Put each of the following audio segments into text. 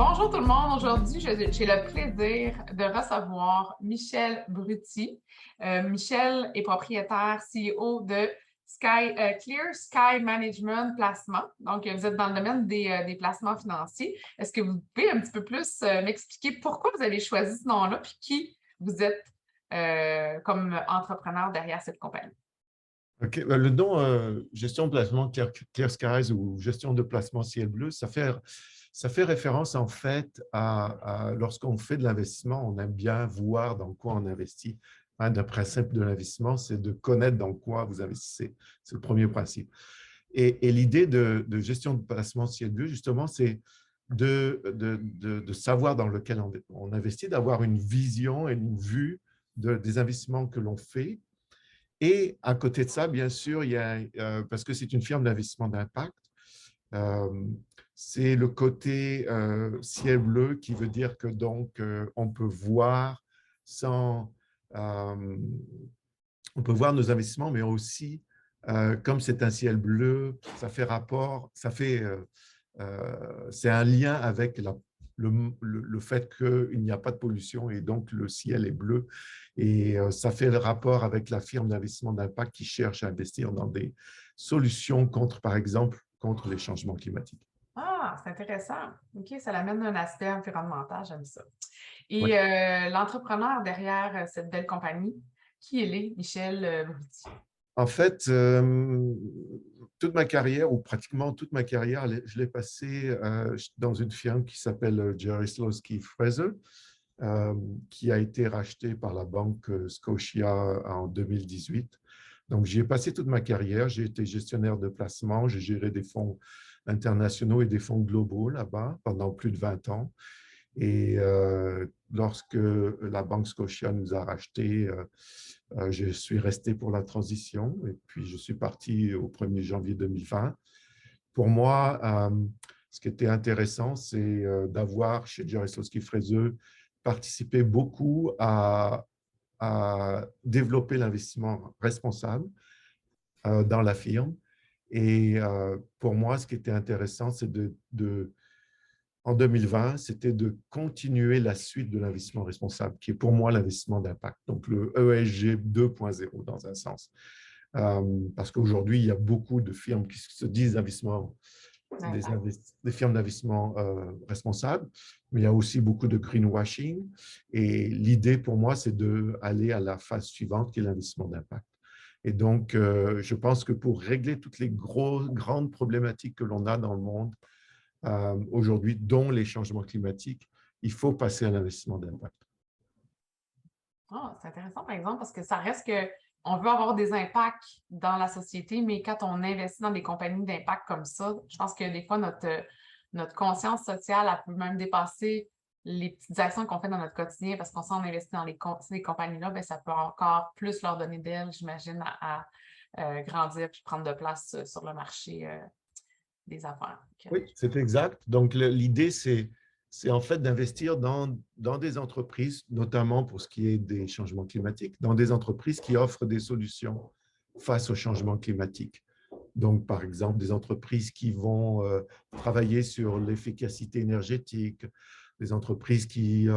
Bonjour tout le monde. Aujourd'hui, j'ai le plaisir de recevoir Michel Brutti. Michel est propriétaire CEO de Clear Sky Management Placement. Donc, vous êtes dans le domaine des placements financiers. Est-ce que vous pouvez un petit peu plus m'expliquer pourquoi vous avez choisi ce nom-là puis qui vous êtes comme entrepreneur derrière cette compagnie? OK. Le nom gestion de placement Clear Skies ou gestion de placement ciel bleu, ça fait référence en fait lorsqu'on fait de l'investissement, on aime bien voir dans quoi on investit. Le principe de l'investissement, c'est de connaître dans quoi vous investissez. C'est le premier principe. Et l'idée de gestion de placement ciel bleu, justement, c'est de savoir dans lequel on investit, d'avoir une vision et une vue des investissements que l'on fait. Et à côté de ça, bien sûr, parce que c'est une firme d'investissement d'impact, euh, c'est le côté ciel bleu qui veut dire que donc on peut voir sans, euh, on peut voir nos investissements, mais aussi comme c'est un ciel bleu, ça fait rapport, c'est un lien avec le fait qu'il n'y a pas de pollution et donc le ciel est bleu. Et ça fait le rapport avec la firme d'investissement d'impact qui cherche à investir dans des solutions contre, par exemple, contre les changements climatiques. Ah, c'est intéressant. OK, ça l'amène un aspect environnemental, j'aime ça. Oui. Et l'entrepreneur derrière cette belle compagnie, qui il est, Michel Brutti? En fait, toute ma carrière, ou pratiquement toute ma carrière, je l'ai passée dans une firme qui s'appelle Jarislowsky Fraser, euh, qui a été rachetée par la banque Scotia en 2018. Donc, j'y ai passé toute ma carrière. J'ai été gestionnaire de placement. J'ai géré des fonds internationaux et des fonds globaux là-bas pendant plus de 20 ans. Et lorsque la banque Scotia nous a rachetés, je suis resté pour la transition et puis je suis parti au 1er janvier 2020. Pour moi, ce qui était intéressant, c'est d'avoir chez Jarislowsky Fraser participé beaucoup à développer l'investissement responsable dans la firme. Et pour moi, ce qui était intéressant, c'est en 2020, c'était de continuer la suite de l'investissement responsable, qui est pour moi l'investissement d'impact, donc le ESG 2.0 dans un sens. Parce qu'aujourd'hui, il y a beaucoup de firmes qui se disent des firmes d'investissement responsables, mais il y a aussi beaucoup de greenwashing. Et l'idée pour moi, c'est d'aller à la phase suivante, qui est l'investissement d'impact. Et donc, je pense que pour régler toutes les grandes problématiques que l'on a dans le monde aujourd'hui, dont les changements climatiques, il faut passer à l'investissement d'impact. Ah, c'est intéressant, par exemple, parce que ça reste que on veut avoir des impacts dans la société, mais quand on investit dans des compagnies d'impact comme ça, je pense que des fois, notre conscience sociale, elle peut même dépasser les petites actions qu'on fait dans notre quotidien, parce qu'on s'en investit dans ces compagnies-là, bien, ça peut encore plus leur donner d'elles, j'imagine, à grandir et prendre de place sur le marché des affaires. Oui, c'est exact. Donc, l'idée, c'est en fait d'investir dans des entreprises, notamment pour ce qui est des changements climatiques, dans des entreprises qui offrent des solutions face aux changements climatiques. Donc, par exemple, des entreprises qui vont travailler sur l'efficacité énergétique, des entreprises qui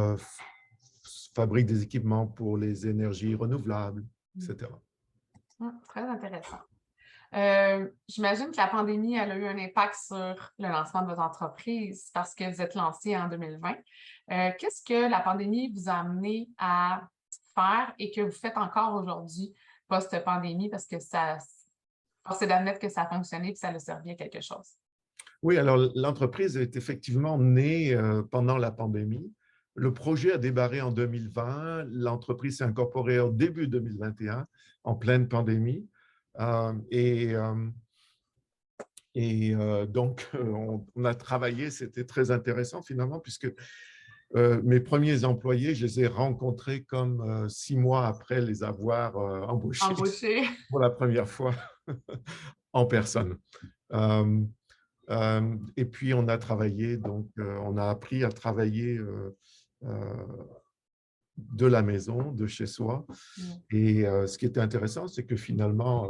fabriquent des équipements pour les énergies renouvelables, etc. Très intéressant. J'imagine que la pandémie, elle a eu un impact sur le lancement de votre entreprise parce que vous êtes lancé en 2020. Qu'est-ce que la pandémie vous a amené à faire et que vous faites encore aujourd'hui, post-pandémie, parce que force est d'admettre que ça a fonctionné et que ça a servi à quelque chose? Oui, alors l'entreprise est effectivement née pendant la pandémie. Le projet a démarré en 2020. L'entreprise s'est incorporée en début 2021, en pleine pandémie. Euh, et euh, donc, on a travaillé, c'était très intéressant finalement, puisque mes premiers employés, je les ai rencontrés comme 6 mois après les avoir embauchés Embauché. pour la première fois en personne. Euh, et puis, on a travaillé, donc on a appris à travailler euh, de la maison, de chez soi. Mm. Et ce qui était intéressant, c'est que finalement,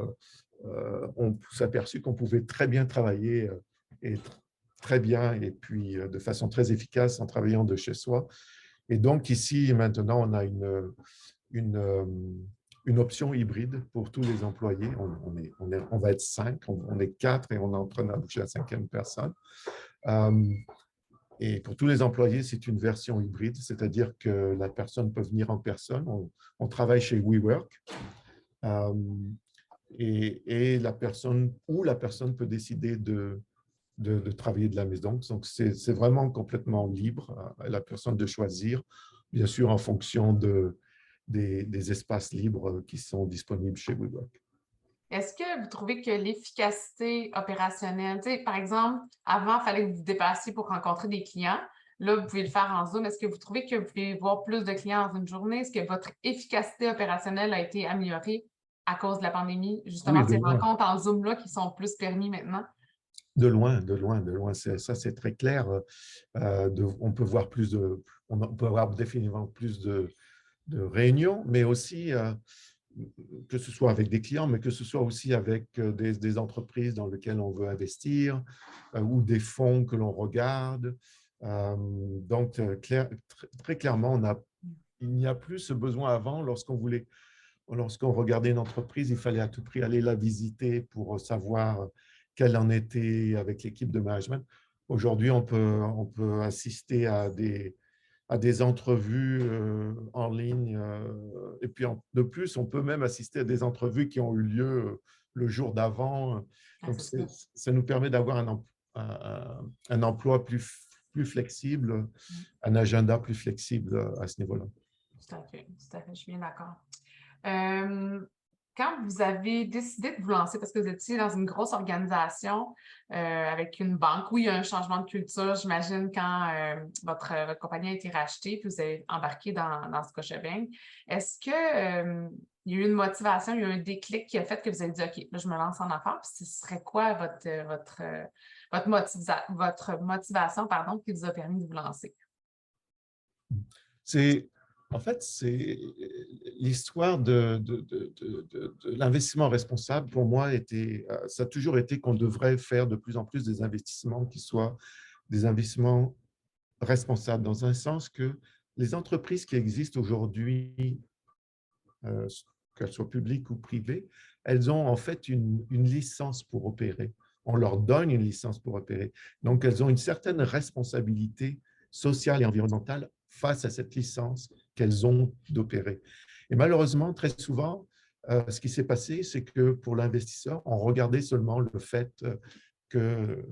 on s'est aperçu qu'on pouvait très bien travailler et très bien et puis de façon très efficace en travaillant de chez soi. Et donc ici, maintenant, on a une, euh, une option hybride pour tous les employés. On va être 5, on est 4 et on est en train d'embaucher la 5e personne. Et pour tous les employés, c'est une version hybride, c'est-à-dire que la personne peut venir en personne. On travaille chez WeWork. Euh, et la personne peut décider de travailler de la maison. Donc, c'est vraiment complètement libre à la personne de choisir, bien sûr, en fonction des espaces libres qui sont disponibles chez WeWork. Est-ce que vous trouvez que l'efficacité opérationnelle, par exemple, avant, il fallait que vous vous dépassiez pour rencontrer des clients. Là, vous pouvez le faire en Zoom. Est-ce que vous trouvez que vous pouvez voir plus de clients dans une journée? Est-ce que votre efficacité opérationnelle a été améliorée à cause de la pandémie? Justement, Oui, de ces loin. rencontres en Zoom-là qui sont plus permis maintenant? De loin, de loin, de loin. Ça, c'est très clair. On peut voir on peut avoir définitivement plus de réunions, mais aussi que ce soit avec des clients, mais que ce soit aussi avec des entreprises dans lesquelles on veut investir ou des fonds que l'on regarde. Donc, très clairement, il n'y a plus ce besoin avant. Lorsqu'on regardait une entreprise, il fallait à tout prix aller la visiter pour savoir quelle en était avec l'équipe de management. Aujourd'hui, on peut assister à des entrevues en ligne. Et puis, de plus, on peut même assister à des entrevues qui ont eu lieu le jour d'avant. Ah, Donc, c'est ça. ça nous permet d'avoir un emploi plus flexible, Mm. un agenda plus flexible à ce niveau-là. Tout à fait, je suis bien d'accord. Euh, Quand vous avez décidé de vous lancer, parce que vous étiez dans une grosse organisation avec une banque, oui, il y a un changement de culture, j'imagine, quand votre compagnie a été rachetée, puis vous avez embarqué dans Scotiabank. Est-ce que il y a eu une motivation, il y a eu un déclic qui a fait que vous avez dit, OK, là, je me lance en affaires, puis ce serait quoi votre motivation, pardon, qui vous a permis de vous lancer? En fait, c'est l'histoire de l'investissement responsable. Pour moi, ça a toujours été qu'on devrait faire de plus en plus des investissements qui soient des investissements responsables, dans un sens que les entreprises qui existent aujourd'hui, euh, qu'elles soient publiques ou privées, elles ont en fait une licence pour opérer. On leur donne une licence pour opérer. Donc, elles ont une certaine responsabilité sociale et environnementale face à cette licence qu'elles ont d'opérer. Et malheureusement, très souvent, ce qui s'est passé, c'est que pour l'investisseur, on regardait seulement le fait que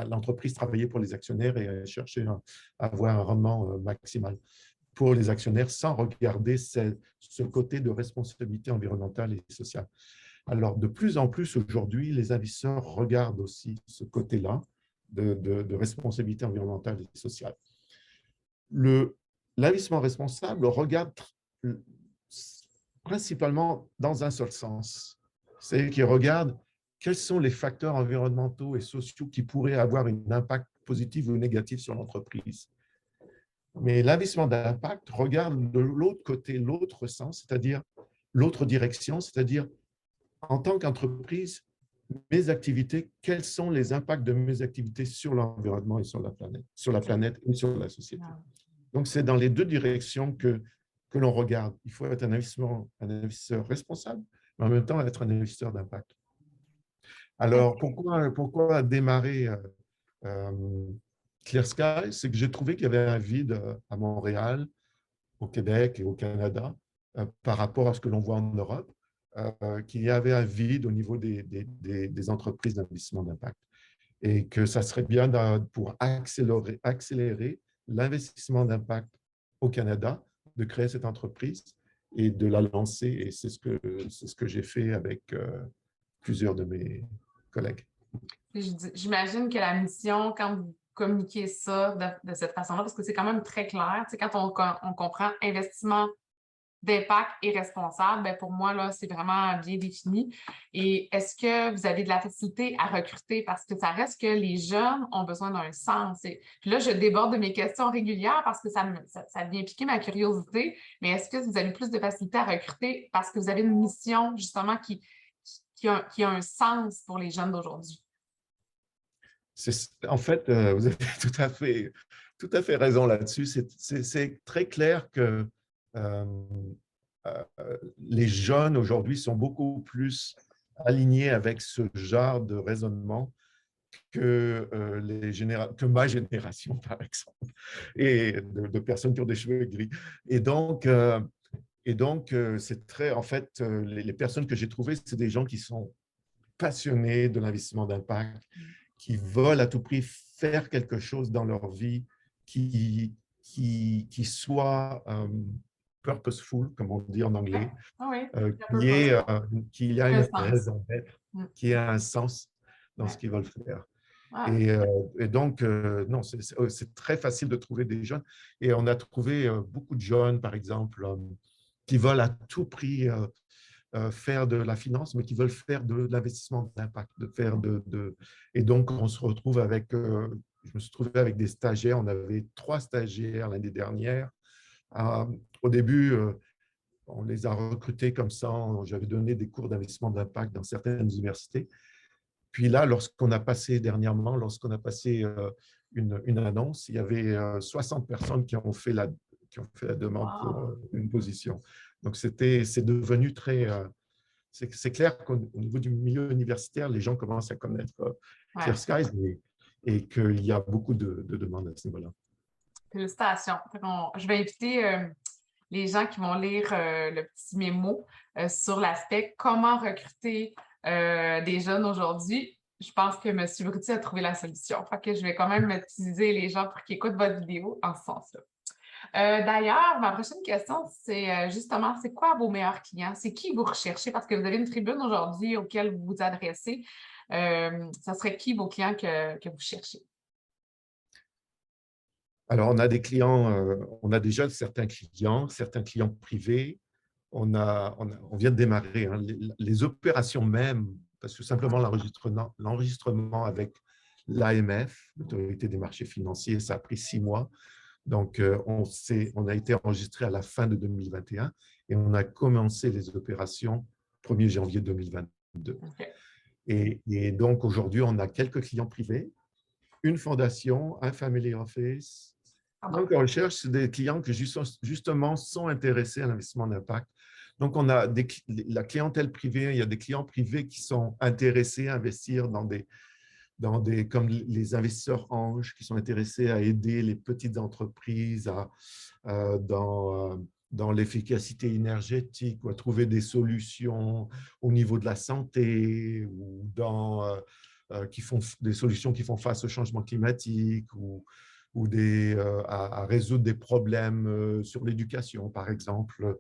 l'entreprise travaillait pour les actionnaires et cherchait à avoir un rendement maximal pour les actionnaires sans regarder ce côté de responsabilité environnementale et sociale. Alors, de plus en plus aujourd'hui, les investisseurs regardent aussi ce côté-là de responsabilité environnementale et sociale. L'investissement responsable regarde principalement dans un seul sens. C'est qu'il regarde quels sont les facteurs environnementaux et sociaux qui pourraient avoir un impact positif ou négatif sur l'entreprise. Mais l'investissement d'impact regarde de l'autre côté, l'autre sens, c'est-à-dire l'autre direction, c'est-à-dire en tant qu'entreprise, mes activités, quels sont les impacts de mes activités sur l'environnement et sur la planète et sur la société. Donc, c'est dans les deux directions que l'on regarde. Il faut être un investisseur responsable, mais en même temps être un investisseur d'impact. Alors, pourquoi démarrer Clear Sky? C'est que j'ai trouvé qu'il y avait un vide à Montréal, au Québec et au Canada par rapport à ce que l'on voit en Europe, qu'il y avait un vide au niveau des entreprises d'investissement d'impact et que ça serait bien pour accélérer l'investissement d'impact au Canada, de créer cette entreprise et de la lancer. Et c'est ce que j'ai fait avec plusieurs de mes collègues. J'imagine que la mission, quand vous communiquez ça de cette façon-là, parce que c'est quand même très clair, quand on comprend investissement d'impact et responsable, bien, pour moi, là, c'est vraiment bien défini. Et est-ce que vous avez de la facilité à recruter? Parce que ça reste que les jeunes ont besoin d'un sens. Puis là, je déborde de mes questions régulières parce que ça vient piquer ma curiosité. Mais est-ce que vous avez plus de facilité à recruter parce que vous avez une mission, justement, qui a un sens pour les jeunes d'aujourd'hui? En fait, vous avez tout à fait raison là-dessus. C'est très clair que euh, les jeunes aujourd'hui sont beaucoup plus alignés avec ce genre de raisonnement que ma génération, par exemple, et de personnes qui ont des cheveux gris. Et donc, c'est très, en fait, les personnes que j'ai trouvées, c'est des gens qui sont passionnés de l'investissement d'impact, qui veulent à tout prix faire quelque chose dans leur vie qui soit purposeful, comme on dit en Ouais. anglais, Ah oui, un peu qui, pas. est, qui a Un une sens. raison d'être, Mm. qui a un sens dans ce Ouais. qu'ils veulent faire. Ah, Et, donc, non, c'est très facile de trouver des jeunes. Et on a trouvé beaucoup de jeunes, par exemple, qui veulent à tout prix faire de la finance, mais qui veulent faire de l'investissement d'impact, de faire Et donc, on se retrouve avec, je me suis trouvé avec des stagiaires. On avait 3 stagiaires l'année dernière. Euh, Au début, on les a recrutés comme ça. J'avais donné des cours d'investissement d'impact dans certaines universités. Puis là, lorsqu'on a passé une annonce, il y avait 60 personnes qui ont fait la demande pour wow. une position. Donc, c'est devenu très, c'est clair qu'au niveau du milieu universitaire, les gens commencent à connaître Ouais. Clear Skies et qu'il y a beaucoup de demandes à ce niveau-là. Félicitations. Je vais inviter les gens qui vont lire le petit mémo sur l'aspect comment recruter des jeunes aujourd'hui. Je pense que M. Brutti a trouvé la solution. Fait que je vais quand même utiliser les gens pour qu'ils écoutent votre vidéo en ce sens-là. D'ailleurs, ma prochaine question, c'est justement, c'est quoi vos meilleurs clients? C'est qui vous recherchez? Parce que vous avez une tribune aujourd'hui auquel vous vous adressez. Ça serait qui vos clients que vous cherchez? Alors, on a des clients, on a déjà certains clients privés. On vient de démarrer hein, les opérations même, parce que simplement l'enregistrement avec l'AMF, l'Autorité des marchés financiers, ça a pris 6 mois. Donc, on a été enregistré à la fin de 2021 et on a commencé les opérations 1er janvier 2022. OK. Et donc, aujourd'hui, on a quelques clients privés, une fondation, un family office. Pardon. Donc, on recherche des clients qui justement sont intéressés à l'investissement d'impact. Donc, on a la clientèle privée, il y a des clients privés qui sont intéressés à investir comme les investisseurs anges, qui sont intéressés à aider les petites entreprises dans l'efficacité énergétique ou à trouver des solutions au niveau de la santé ou qui font des solutions qui font face au changement climatique ou à résoudre des problèmes sur l'éducation, par exemple,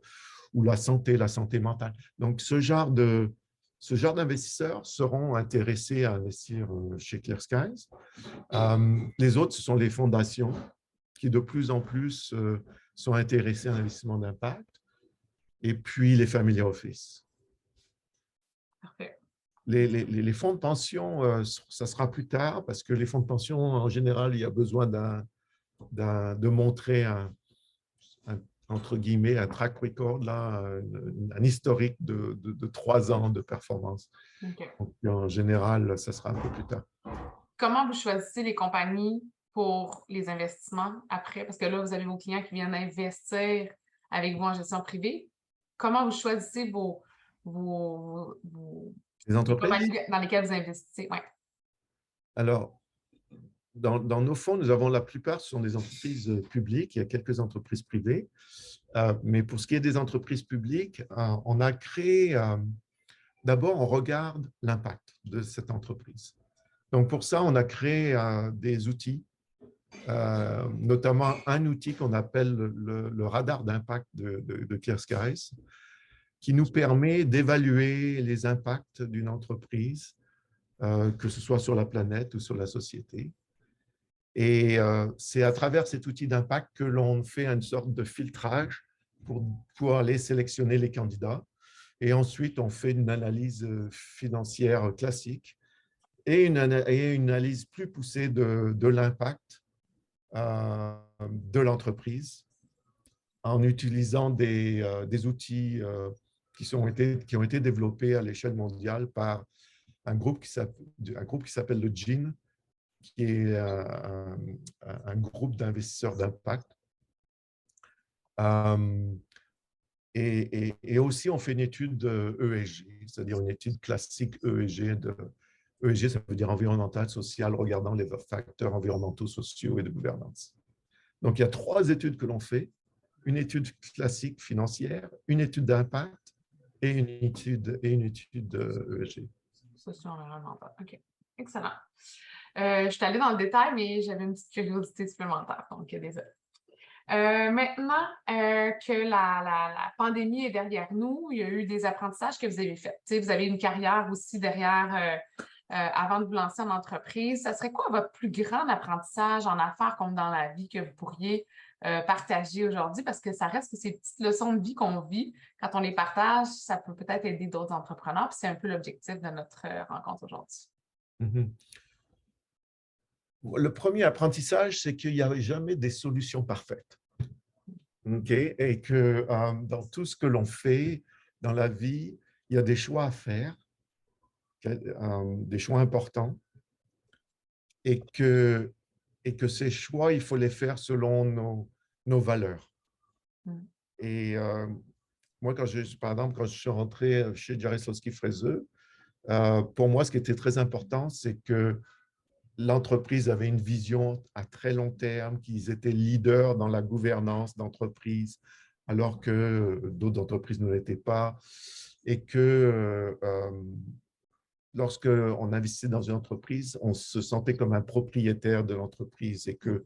ou la santé mentale. Donc, ce genre d'investisseurs seront intéressés à investir chez Clear Skies. Les autres, ce sont les fondations qui de plus en plus sont intéressés à l'investissement d'impact. Et puis les family office. Parfait. Les fonds de pension, ça sera plus tard parce que les fonds de pension, en général, il y a besoin de montrer entre guillemets, un track record, là, un historique de 3 ans de performance. OK. Donc, en général, ça sera un peu plus tard. Comment vous choisissez les compagnies pour les investissements après? Parce que là, vous avez vos clients qui viennent investir avec vous en gestion privée. Comment vous choisissez Les les entreprises? compagnies dans lesquelles vous investissez? Ouais. Alors, dans nos fonds, nous avons la plupart, ce sont des entreprises publiques. Il y a quelques entreprises privées. Mais pour ce qui est des entreprises publiques, on a créé, d'abord, on regarde l'impact de cette entreprise. Donc, pour ça, on a créé des outils, notamment un outil qu'on appelle le radar d'impact de Clear Skies, qui nous permet d'évaluer les impacts d'une entreprise, que ce soit sur la planète ou sur la société. Et c'est à travers cet outil d'impact que l'on fait une sorte de filtrage pour pouvoir aller sélectionner les candidats. Et ensuite, on fait une analyse financière classique et une analyse plus poussée de l'impact de l'entreprise en utilisant des outils qui ont été développés à l'échelle mondiale par un groupe qui s'appelle le GIN, qui est un groupe d'investisseurs d'impact. Et aussi, on fait une étude ESG, c'est-à-dire une étude classique ESG. ESG, ça veut dire environnemental, social, regardant les facteurs environnementaux, sociaux et de gouvernance. Donc, il y a 3 études que l'on fait. Une étude classique financière, une étude d'impact et une étude ESG. Socio-environnemental. OK. Excellent. Je suis allée dans le détail, mais j'avais une petite curiosité supplémentaire. Donc, désolé. Maintenant que la pandémie est derrière nous, il y a eu des apprentissages que vous avez faits. Tu sais, vous avez une carrière aussi derrière avant de vous lancer en entreprise. Ça serait quoi votre plus grand apprentissage en affaires comme dans la vie que vous pourriez partager aujourd'hui? Parce que ça reste que ces petites leçons de vie qu'on vit, quand on les partage, ça peut peut-être aider d'autres entrepreneurs. Puis c'est un peu l'objectif de notre rencontre aujourd'hui. Mm-hmm. Le premier apprentissage, c'est qu'il n'y avait jamais des solutions parfaites. Okay? Et que dans tout ce que l'on fait dans la vie, il y a des choix à faire, des choix importants, et que ces choix, il faut les faire selon nos valeurs. Mm. Et moi, par exemple, quand je suis rentré chez Jarislowsky Fraser, pour moi, ce qui était très important, c'est que l'entreprise avait une vision à très long terme, qu'ils étaient leaders dans la gouvernance d'entreprise, alors que d'autres entreprises ne l'étaient pas, et que lorsqu'on investissait dans une entreprise, on se sentait comme un propriétaire de l'entreprise et que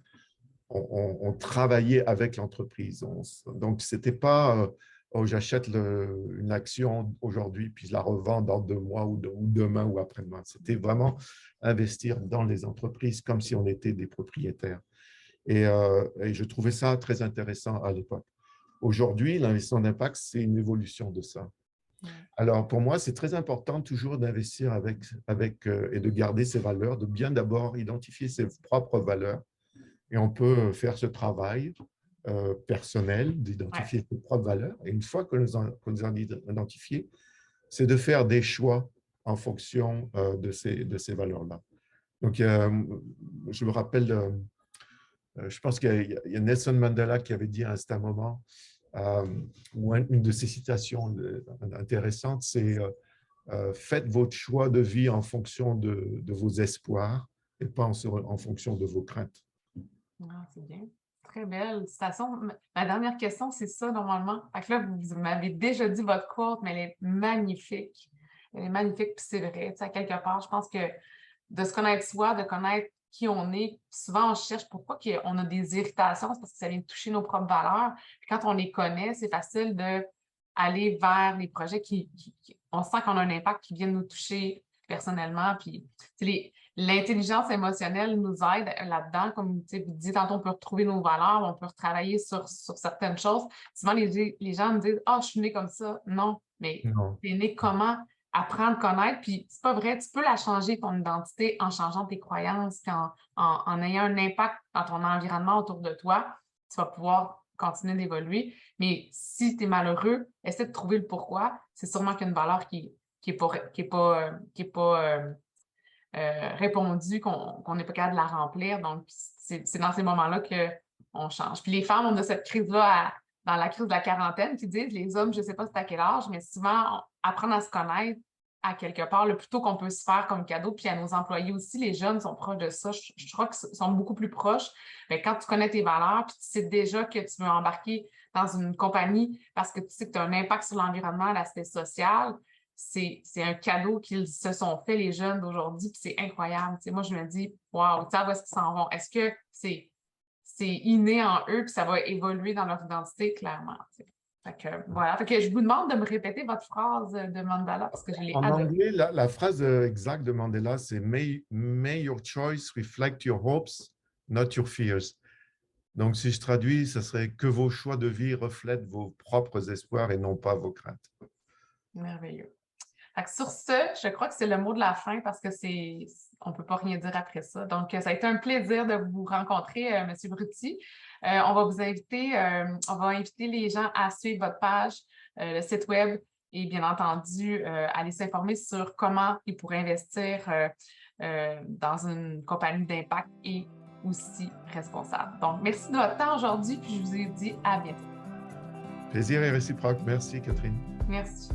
on travaillait avec l'entreprise. Donc, ce n'était pas oh, j'achète une action aujourd'hui, puis je la revends dans 2 mois ou demain ou après-demain. C'était vraiment investir dans les entreprises comme si on était des propriétaires. Et je trouvais ça très intéressant à l'époque. Aujourd'hui, l'investissement d'impact, c'est une évolution de ça. Alors, pour moi, c'est très important toujours d'investir et de garder ses valeurs, de bien d'abord identifier ses propres valeurs. Et on peut faire ce travail personnel d'identifier ses propres valeurs. Et une fois que nous en identifié, c'est de faire des choix en fonction de ces valeurs-là. Donc, je me rappelle, je pense qu'il y a Nelson Mandela qui avait dit à un certain moment, ou une de ses citations intéressantes, c'est faites votre choix de vie en fonction de vos espoirs et pas en fonction de vos craintes. Ah, c'est bien. Très belle citation. Ma dernière question, c'est ça normalement. Fait que là, vous m'avez déjà dit votre quote, mais elle est magnifique. Elle est magnifique, puis c'est vrai. Tu sais, à quelque part, je pense que de se connaître soi, de connaître qui on est, souvent on cherche pourquoi on a des irritations, c'est parce que ça vient toucher nos propres valeurs. Puis quand on les connaît, c'est facile d'aller vers les projets on sent qu'on a un impact qui vient nous toucher personnellement. Puis l'intelligence émotionnelle nous aide là-dedans. Comme vous dites, tantôt, on peut retrouver nos valeurs, on peut retravailler sur certaines choses. Souvent, les gens me disent « Ah, je suis née comme ça. » Non, mais tu es né comment? Apprendre à connaître, puis c'est pas vrai, tu peux la changer, ton identité, en changeant tes croyances, en ayant un impact dans ton environnement autour de toi, tu vas pouvoir continuer d'évoluer. Mais si tu es malheureux, essaie de trouver le pourquoi. C'est sûrement qu'une valeur qui n'est pas répondue, qu'on n'est pas capable de la remplir. Donc, c'est dans ces moments-là qu'on change. Puis les femmes, on a cette crise-là dans la crise de la quarantaine qui disent, les hommes, je ne sais pas c'est à quel âge, mais souvent, apprendre à se connaître à quelque part, le plus tôt qu'on peut se faire comme cadeau, puis à nos employés aussi, les jeunes sont proches de ça. Je crois qu'ils sont beaucoup plus proches. Mais quand tu connais tes valeurs, puis tu sais déjà que tu veux embarquer dans une compagnie parce que tu sais que tu as un impact sur l'environnement, l'aspect social, c'est un cadeau qu'ils se sont fait, les jeunes d'aujourd'hui, puis c'est incroyable. Tu sais, moi, je me dis, waouh, tu sais, où est-ce qu'ils s'en vont? Est-ce que c'est inné en eux, puis ça va évoluer dans leur identité, clairement. Tu sais. Fait que, voilà. Fait que je vous demande de me répéter votre phrase de Mandela parce que je l'ai En adorée. anglais, la phrase exacte de Mandela, c'est may your choice reflect your hopes, not your fears. Donc, si je traduis, ce serait que vos choix de vie reflètent vos propres espoirs et non pas vos craintes. Merveilleux. Fait que sur ce, je crois que c'est le mot de la fin parce que on ne peut pas rien dire après ça. Donc, ça a été un plaisir de vous rencontrer, M. Brutti. On va vous inviter, on va inviter les gens à suivre votre page, le site web et bien entendu, aller s'informer sur comment ils pourraient investir dans une compagnie d'impact est aussi responsable. Donc, merci de votre temps aujourd'hui, puis je vous ai dit à bientôt. Plaisir est réciproque. Merci, Catherine. Merci.